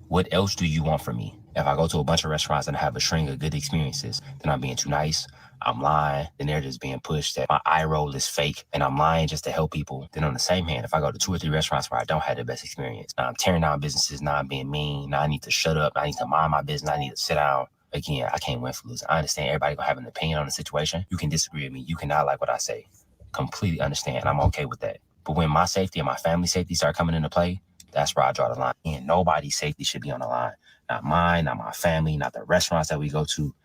What else do you want from me? If I go to a bunch of restaurants and I have a string of good experiences, then I'm being too nice, I'm lying, the narrative's being pushed that my eye roll is fake and I'm lying just to help people. Then on the same hand, if I go to 2 or 3 restaurants where I don't have the best experience, now I'm tearing down businesses, now I'm being mean, now I need to shut up, now I need to mind my business, I need to sit down. Again, I can't win for losing. I understand everybody gonna have an opinion on the situation. You can disagree with me. You cannot like what I say. Completely understand. I'm okay with that. But when my safety and my family safety start coming into play, that's where I draw the line. And nobody's safety should be on the line. Not mine, not my family, not the restaurants that we go to.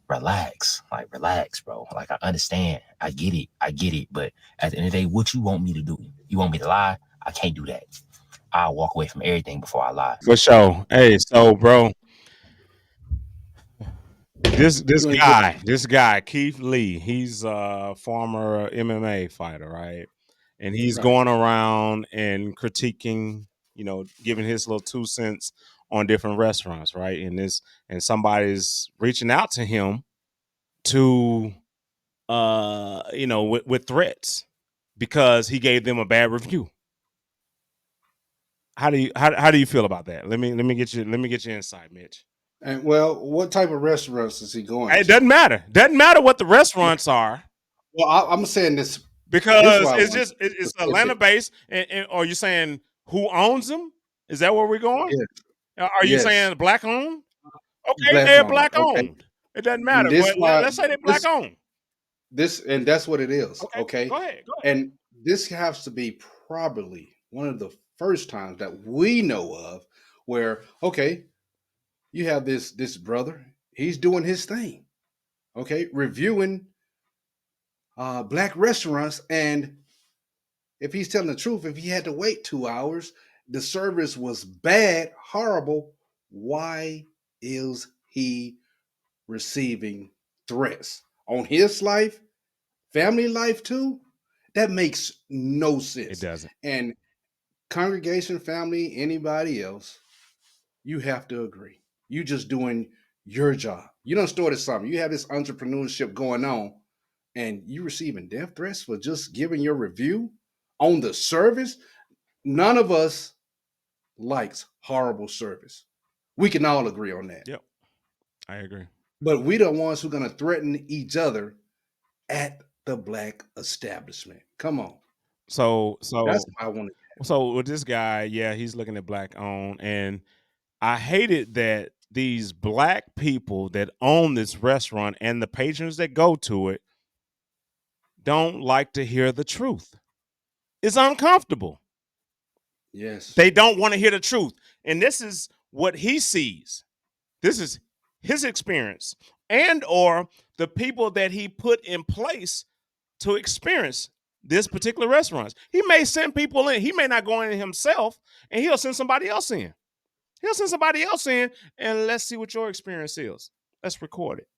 Relax. Like, relax, bro. Like, I understand. I get it. I get it. But at the end of the day, what you want me to do? You want me to lie? I can't do that. I'll walk away from everything before I lie. For sure. Hey, so bro, this You ain't get this guy Keith Lee, he's a former MMA fighter, right? And he's right. going around and critiquing, giving his little 2 cents on different restaurants, right? And somebody's reaching out to him to with threats because he gave them a bad review. How do you feel about that? Let me get your insight, Mitch. And well, what type of restaurants is he going It to? doesn't matter. Doesn't matter what the restaurants are Well, I'm saying this. This is because what I want. it's Atlanta based. And are you saying who owns them? Is that where we're going? Yes, Are you yes, saying black owned? Okay, black they're owned. black Okay, owned. It doesn't and matter. this But why let's say they're black this owned. this and that's what it is. Okay, Okay, go ahead. Go ahead. and this has to be probably one of the first times that we know of where okay, you have this brother. He's doing his thing. Okay, reviewing black restaurants, and if he's telling the truth, if he had to wait 2 hours, the service was bad, horrible. Why is he receiving threats on his life, family life too? That makes no It sense. doesn't. And congregation, family, anybody else, you have to agree. You just doing your job. You don't started something. You have this entrepreneurship going on, and you receiving death threats for just giving your review on the service. None of us likes horrible service. We can all agree on that. Yep, I agree. But we the ones who are gonna threaten each other at the black establishment. Come on. So That's so what I want to. so with this guy, yeah, he's looking at black owned, and I hated that these black people that own this restaurant and the patrons that go to it don't like to hear the truth. It's uncomfortable. Yes. They don't want to hear the truth. And this is what he sees. This is his experience and or the people that he put in place to experience this particular restaurant. He may send people in. He may not go in himself, and he'll send somebody else in. He'll send somebody else in, and let's see what your experience is. Let's record it.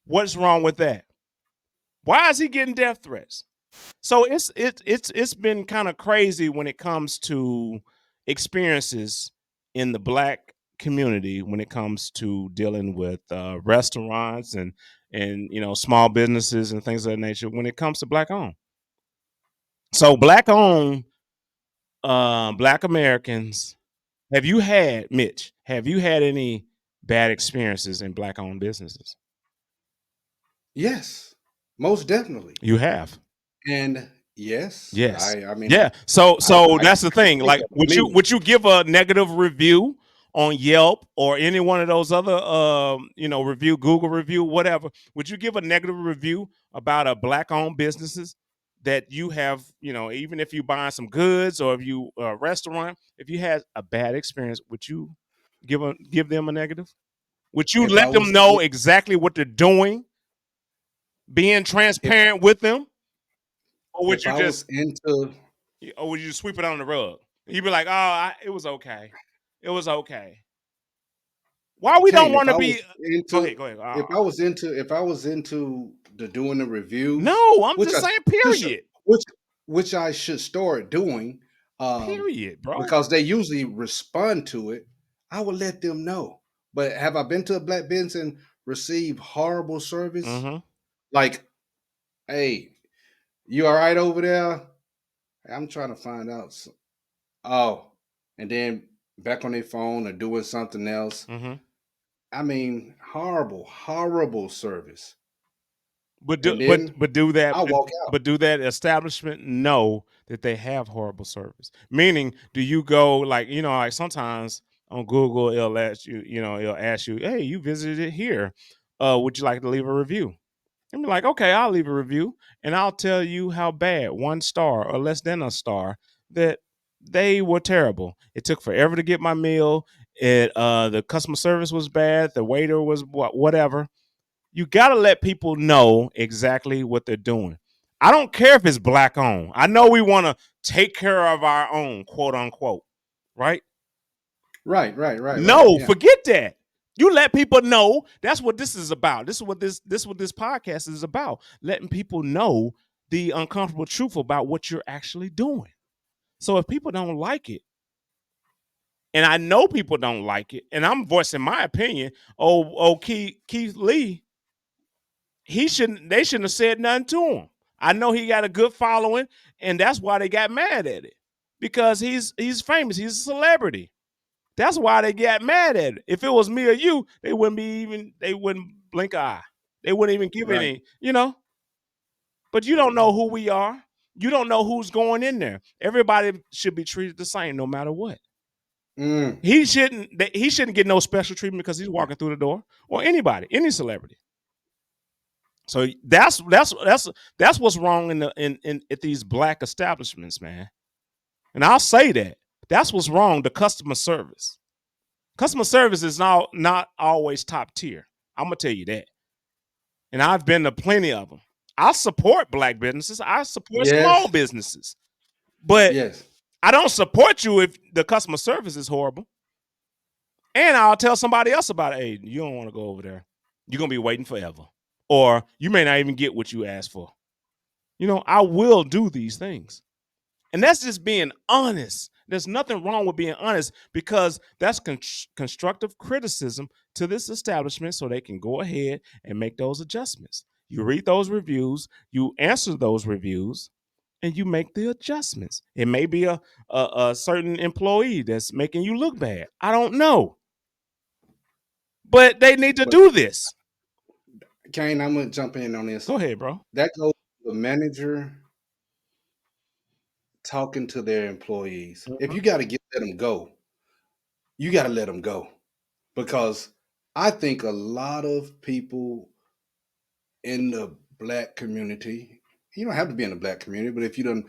What's wrong with that? Why is he getting death threats? So it's been kind of crazy when it comes to experiences in the black community when it comes to dealing with restaurants and small businesses and things of that nature when it comes to black owned. So black owned, black Americans. Have you had Mitch? Have you had any bad experiences in black owned businesses? Yes. Most definitely. You have. And yes, Yes. I mean Yeah. So so I that's the can thing. think Like of would you many. would you give a negative review on Yelp or any one of those other review, Google review, whatever? Would you give a negative review about a black owned businesses that you have, even if you buying some goods or if you restaurant, if you had a bad experience, would you give them a negative? Would you If I let them was know exactly what they're doing, being if transparent with them, or would if you I was just into or would you sweep it under the rug? You'd be like, it was okay. It was okay. Why we don't Tane, want to be? Go ahead. Go ahead. if I was into the doing the reviews, No, I'm which just I saying. which Period. which which I should start doing, Period, bro. because they usually respond to it, I would let them know. But have I been to a black business and received horrible service? Mm-hmm. Like, hey, you all right over there? I'm trying to find out. Oh, and then back on their phone or doing something else. Mm-hmm. I mean, horrible, horrible service. But do And then I walk out. but do that establishment know that they have horrible service? Meaning, do you go like like sometimes on Google it'll ask you, it'll ask you, hey, you visited here. Would you like to leave a review? And be like, okay, I'll leave a review and I'll tell you how bad, 1 star or less than a star, that they were terrible. It took forever to get my meal. The customer service was bad. The waiter was whatever. You got to let people know exactly what they're doing. I don't care if it's black owned. I know we want to take care of our own, quote unquote, right? Right. No, Yeah. forget that. You let people know. That's what this is about. This is what this podcast is about. Letting people know the uncomfortable truth about what you're actually doing. So if people don't like it, and I know people don't like it, and I'm voicing my opinion, Keith Lee, they shouldn't have said nothing to him. I know he got a good following, and that's why they got mad at it. Because he's famous, he's a celebrity. That's why they got mad at it. If it was me or you, they wouldn't blink an eye. They wouldn't even give Right. any. But you don't know who we are. You don't know who's going in there. Everybody should be treated the same no matter what. Mm. He shouldn't get no special treatment because he's walking through the door, or any celebrity. So that's what's wrong in at these black establishments, man. And I'll say that. That's what's wrong, the customer service. Customer service is not always top tier. I'm gonna tell you that. And I've been to plenty of them. I support black businesses. I support small Yes. businesses. But Yes. I don't support you if the customer service is horrible. And I'll tell somebody else about it. Hey, you don't want to go over there. You're gonna be waiting forever. Or you may not even get what you asked for. I will do these things. And that's just being honest. There's nothing wrong with being honest because that's constructive criticism to this establishment so they can go ahead and make those adjustments. You read those reviews, you answer those reviews, and you make the adjustments. It may be a certain employee that's making you look bad. I don't know. But they need to But do this. Kane, I'm gonna jump in on this. Go ahead, bro. That goes to the manager talking to their employees. If Mhm. you got to let them go, you got to let them go, because I think a lot of people in the black community, you don't have to be in the black community, but if you don't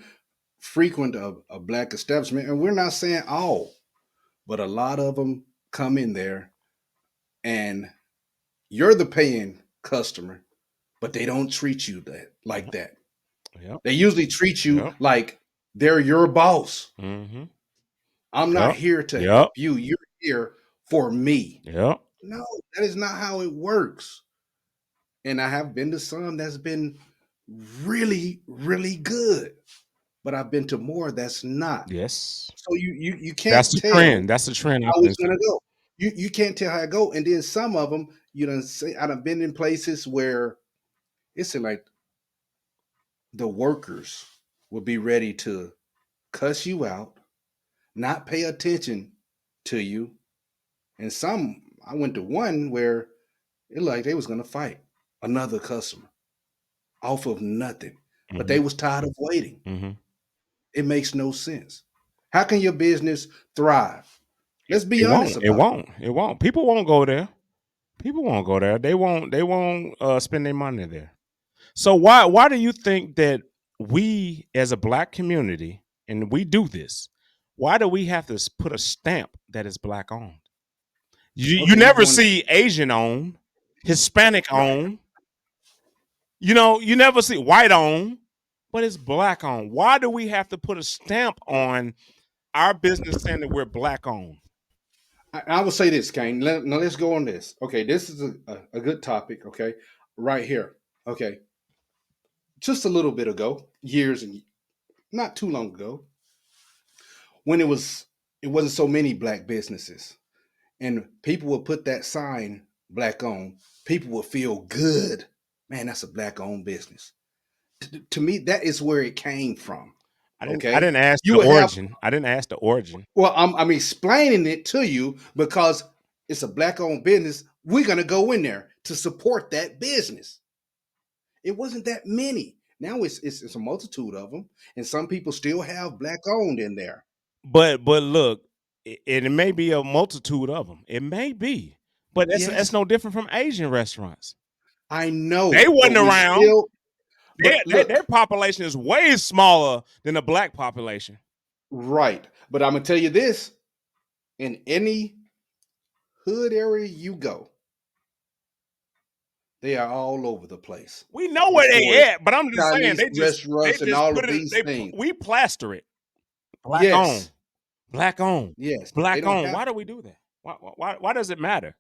frequent a black establishment, and we're not saying all, but a lot of them come in there and you're the paying customer, but they don't treat you like Yep. that. Yep. They usually treat you Yep. like they're your boss. Mm-hmm. I'm not Yep. here to Yep. help you. You're here for me. Yep. No, that is not how it works. And I have been to some that's been really, really good, but I've been to more that's not. Yes. So you That's can't the tell trend. That's the trend I've how been it's gonna seeing. go. You can't tell how it go. And then some of them, you know, say I've been in places where it's like the workers will be ready to cuss you out, not pay attention to you. And some, I went to one where it like they was gonna fight another customer off of nothing, but Mm-hmm. they was tired of waiting. Mm-hmm. It makes no sense. How can your business thrive? Let's be It honest won't. It about it. won't. It won't. People won't go there. People won't go there. They won't. They won't spend their money there. So why do you think that we as a black community, and we do this, why do we have to put a stamp that is black owned? You Okay, you never going see Asian owned, Hispanic right. owned. You never see white owned, but it's black owned. Why do we have to put a stamp on our business saying that we're black owned? I will say this, Kane. Now let's go on this. Okay, this is a good topic. Okay, right here. Okay, just a little bit ago, years and not too long ago, when it wasn't so many black businesses, and people would put that sign black owned, people would feel good. Man, that's a black owned business. To me, that is where it came from. I Okay, didn't ask you the will have. origin. I didn't ask the origin. Well, I'm explaining it to you because it's a black-owned business. We're gonna go in there to support that business. It wasn't that many. Now it's a multitude of them, and some people still have black-owned in there. But look, it may be a multitude of them. It may be, but that's Yes, no different from Asian restaurants. I They know, wasn't but we around. still. But Their look, population is way smaller than the black population. right. But I'm gonna tell you this: in any hood area you go, they are all over the place We know as where far they as at, but I'm just saying Chinese they restaurants and just all put of it. these things. We plaster it. Black on, Yes, black on, yes, they black don't on. have. Why do we do that? Why does it matter?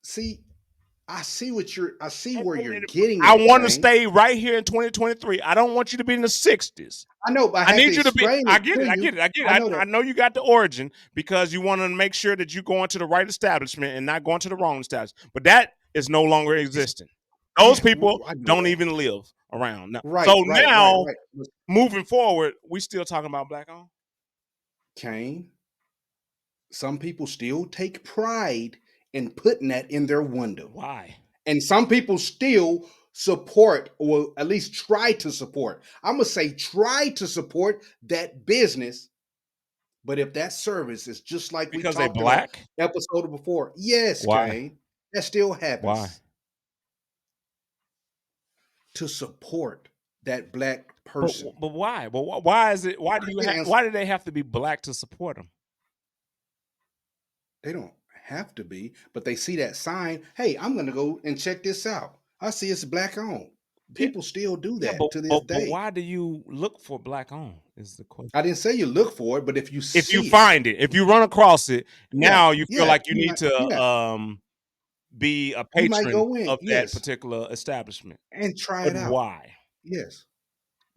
See, I see And- where and- you're and getting I at, want to Kane. stay right here in 2023. I don't want you to be in the 60s. I know, but I I have to need you to be. explain I it get to it. I you. get it. I get I it. know I that. know you got the origin because you want to make sure that you go into the right establishment and not going to the wrong establishment. But that is no longer It's, existing. Those yeah, people I know don't that. even live around now. Right, So right, right, now, right. moving forward, we still talking about black on. Kane, some people still take pride in putting that in their window. Why? And some people still support, or at least try to support. I'm going to say try to support that business. But if that service is just like we Because they talked in a black. episode before, yes, Why? Kane, that still Why? happens to support that black But person. but why? But why is it? Why do I you can have? answer. Why do they have to be black to support them? They don't have to be, but they see that sign. Hey, I'm going to go and check this out. I see it's black owned. Yeah, People still do yeah. that to this But day. why do you look for black on? Is the question. I didn't say you look for it, but if you If you see it, find it, if you run across it, yeah, now you feel yeah, like you need to be a you might patron go in, of that yes, particular establishment. and try But it out. why? Yes.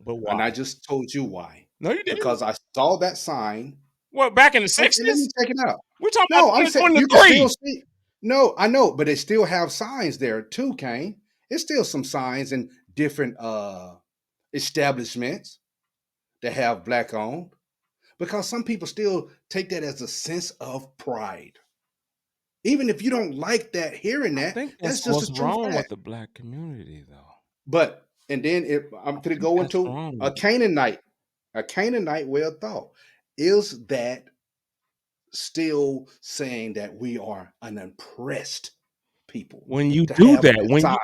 But And why? I just told you why. No, you didn't. Because I saw that sign. Well, back in the Okay, let me 60s? check it out. We're talking about No, I'm saying you can still 2023. see. No, I know, but they still have signs there too, Kane. It's still some signs in different establishments that have black owned because some people still take that as a sense of pride. Even if you don't like that, hearing I that, think that's that's just a what's true wrong with fact. the black community, though. But and then if I'm I going to think go that's into wrong a with it. Canaanite way of thought. Is that still saying that we are an oppressed people When you to do have that, this when side?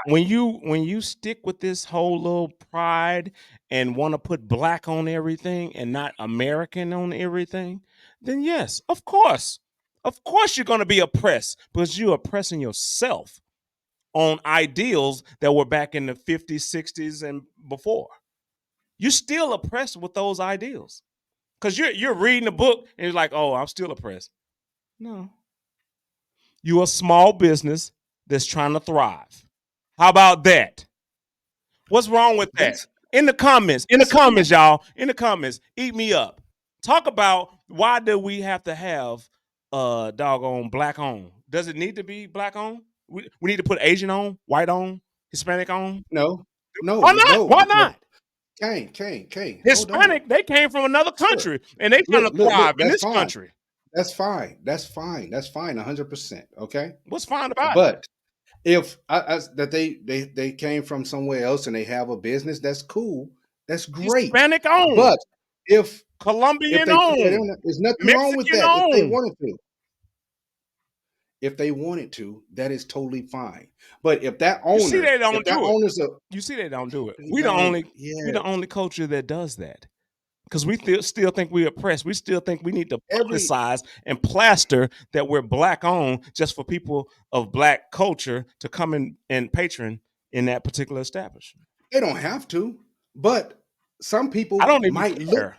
you stick with this whole little pride and want to put black on everything and not American on everything, then yes, of course you're going to be oppressed because you're oppressing yourself on ideals that were back in the 50s, 60s, and before. You're still oppressed with those ideals because you're reading a book and you're like, oh, I'm still oppressed. No, you're a small business that's trying to thrive. How about that? What's wrong with that? That's In the comments, fine. y'all, in the comments, eat me up. Talk about why do we have to have doggone black on? Does it need to be black on? We need to put Asian on, white on, Hispanic on. No, no, Why not? no, Why because not? Kane, hold on. Hispanic, they came from another Sure. country and they trying to Look, thrive in that's this fine. country. That's fine, 100%. Okay. What's fine about it? But if that they came from somewhere else and they have a business, that's cool. That's great. Hispanic on, But if Colombian they put that on, in there, there's nothing wrong with Mexican that. If they on. wanted to, that is totally fine. But You see, they if don't that do it. owner's a, You see, they don't do it. they don't. We the Yes, only culture that does that because we still think we're oppressed. We still think we need to every publicize and plaster that we're black owned just for people of black culture to come in and patron in that particular establishment. they don't have to, but some I people don't even might look. care.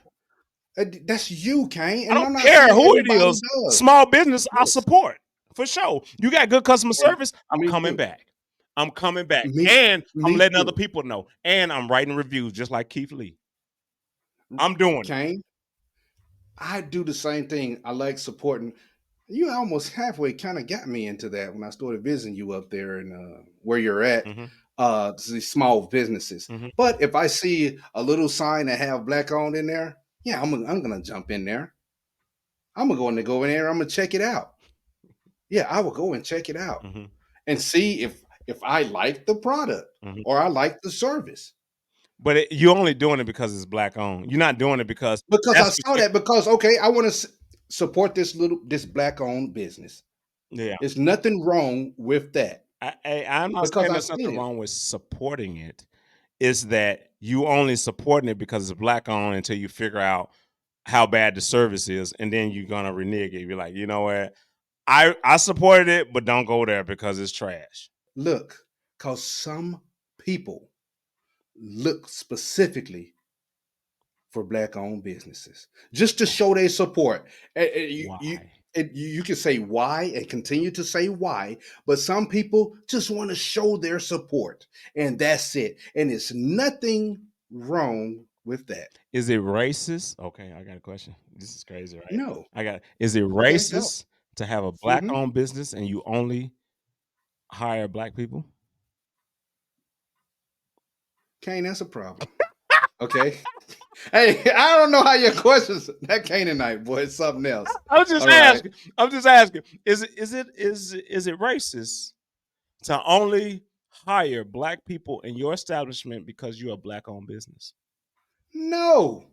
That's you, Kane, I and I'm don't not care saying who it everybody is. does. Small business, I Yes, support for sure. You got good customer and service. I'm me coming too. back. I'm coming back, Me, and I'm me letting other too. people know, and I'm writing reviews just like Keith Lee. I'm doing it. Kane, I do the same thing. I like supporting. You almost halfway kind of got me into that when I started visiting you up there and where you're at. Mhm. these small businesses. Mhm. But if I see a little sign that have black owned in there, yeah, I'm gonna jump in there. I'm gonna go in there. I'm gonna check it out. Yeah, I will go and check it out Mhm. and see if I like the product Mhm. or I like the service. But you're only doing it because it's black owned. You're not doing it because Because I that's saw what that because okay, I want to support this black owned business. yeah. There's nothing wrong with that I'm not because saying I there's seen nothing it. wrong with supporting it. It's that you only supporting it because it's black owned until you figure out how bad the service is, and then you're gonna renege it. You're like, you know what? I supported it, but don't go there because it's trash. Look, because some people look specifically for black owned businesses just to show their support. Why? You can say why and continue to say why, but some people just want to show their support, and that's it. And it's nothing wrong with that. Is it racist? Okay, I got a question. This is crazy, right? No. Is it Okay, go. racist to have a black Hmm. owned business and you only hire black people? Kane, that's a problem. Okay. Hey, I don't know how your questions that Canaanite boy, it's something else. I'm just All right. asking. I'm just asking. Is it racist to only hire black people in your establishment because you're a black owned business? No.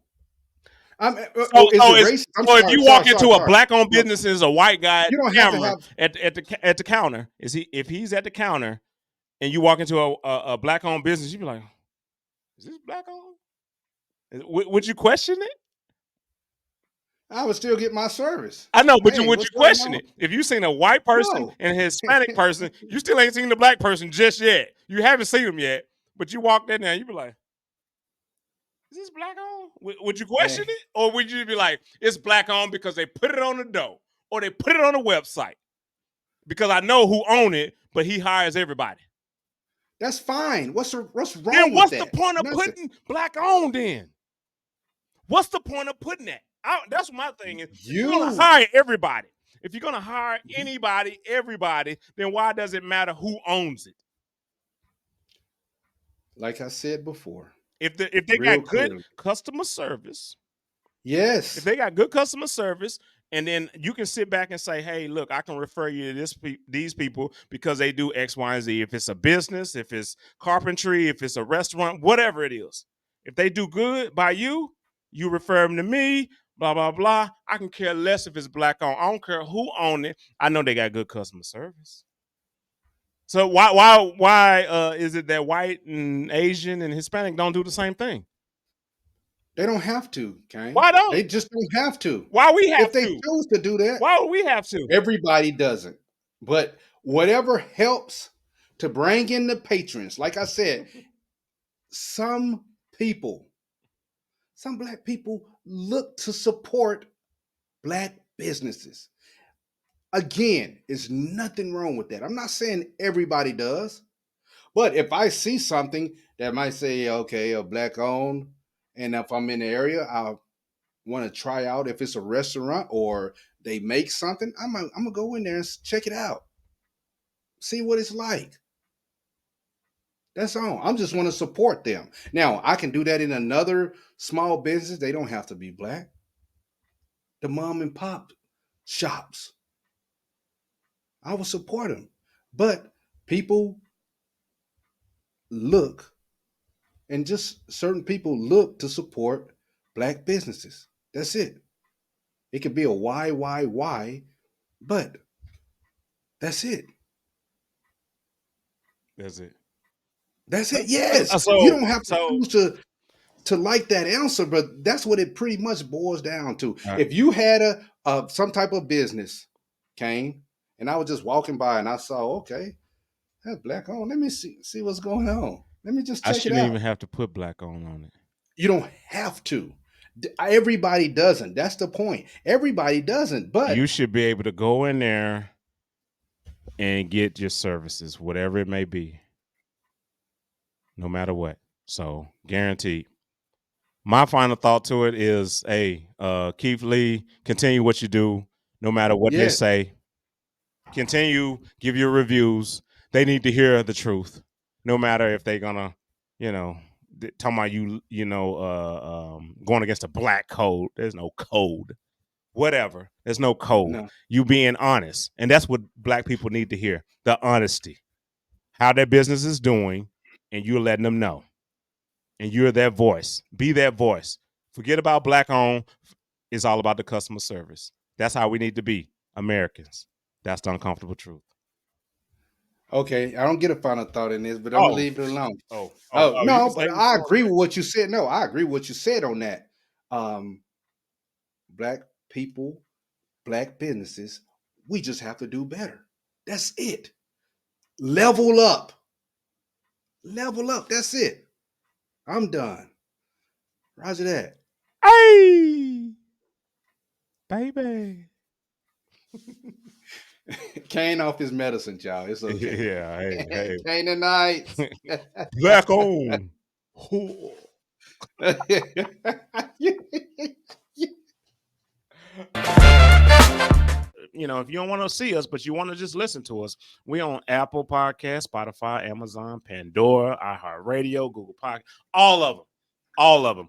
So Is so it is racist? I'm so if sorry, you sorry, walk sorry, into a sorry. black owned No, business and there's a white guy at you don't the have to counter have. at the counter, is he if he's at the counter and you walk into a black owned business, you'd be like, is this black owned? Would you question it? I would still get my service. I know, but Hey, would you what's going question on? it? If you seen a white person No. and a Hispanic person, you still ain't seen the black person just yet. You haven't seen them yet, but you walked in there, you be like, "Is this black on?" Would you question Hey, it, or would you be like, "It's black on because they put it on the door or they put it on the website because I know who own it, but he hires everybody." that's fine. What's Then wrong with what's the that? point of Nothing. putting black on? Then what's the point of putting that? That's my thing is if you're gonna You, hire everybody, if you're gonna hire anybody, everybody, then why does it matter who owns it? like I said before, If they real got good clearly. customer service, if Yes, they got good customer service, and then you can sit back and say, "Hey, look, I can refer you to these people because they do X, Y, and Z." If it's a business, if it's carpentry, if it's a restaurant, whatever it is, if they do good by you, you refer them to me. Blah blah blah. I can care less if it's black owned. I don't care who own it. I know they got good customer service. So why is it that white and Asian and Hispanic don't do the same thing? they don't have to, Kane. Why don't? They just don't have to. Why we have If they to? choose to do that, Why would we have to? everybody doesn't. But whatever helps to bring in the patrons, like I said, some people, some black people look to support black businesses. Again, there's nothing wrong with that. I'm not saying everybody does, but if I see something that might say, okay, a black owned, and if I'm in the area, I want to try out if it's a restaurant or they make something, I'm gonna go in there and check it out, see what it's like. That's all. I'm just want to support them. Now I can do that in another small business. They don't have to be black. The mom and pop shops, I will support them. But people look, and just certain people look to support black businesses. That's it. It could be a why, but that's it. That's it. That's Uh, it. Yes, you So don't have to so choose to like that answer, but that's what it pretty much boils down to. uh, If you had a some type of business, Kane, and I was just walking by and I saw, okay, that's black on. Let me see what's going on. Let me just I check it shouldn't even out. have to put black on it. You don't have to. Everybody doesn't. That's the point. Everybody doesn't, You but should be able to go in there and get your services, whatever it may be, no matter what. So guaranteed. My final thought to it is, hey, Keith Lee, continue what you do, no matter what they yes, say. Continue, give your reviews. They need to hear the truth. no matter if they're gonna, talking about going against a black code. There's no code. Whatever. There's no code. No. You being honest. And that's what black people need to hear. The honesty. How their business is doing, and you're letting them know. And you're their voice. Be that voice. Forget about black owned. It's all about the customer service. That's how we need to be Americans. That's the uncomfortable truth. Okay, I don't get a final thought in this, but I'm gonna Oh, leave it alone. oh, Oh you no, can but say I agree with what you said. No, I agree with what you said on that. Black people, black businesses, we just have to do better. That's it. Level up. Level up. That's it. I'm done. Roger that. Hey, baby. Kane off his medicine, y'all. It's okay. Yeah, hey. Kane tonight. Black on. If you don't want to see us, but you want to just listen to us, we on Apple Podcast, Spotify, Amazon, Pandora, iHeartRadio, Google Podcast, all of them.